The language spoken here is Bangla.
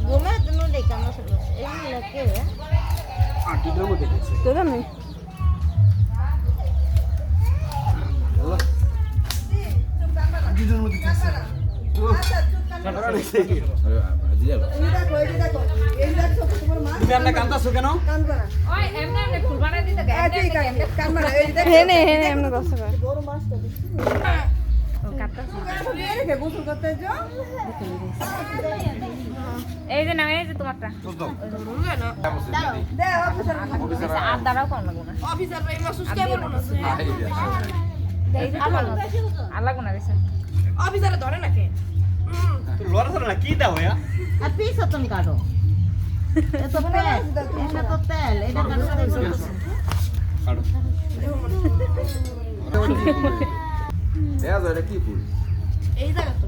ঘুমে তুমি দেখে আমরা সব এমনি লাগে আটিটার মধ্যে গেছে তো জানি আটিটার মধ্যে গেছে তুমি আপনার কান্দাছো কেন? হেনে হেনে এমন কষ্ট করে এই যে না এই যে তোমারটা আর দাঁড়াও কোন লাগবো না এই যে আর লাগবো না বেশি লড়া ধরে না কি দাও ভাইয়া আর পিস তুমি কাটো এ তো তেল এটা তো তেল এটা কাটো কাটো কি ফুল এই জায়গা তো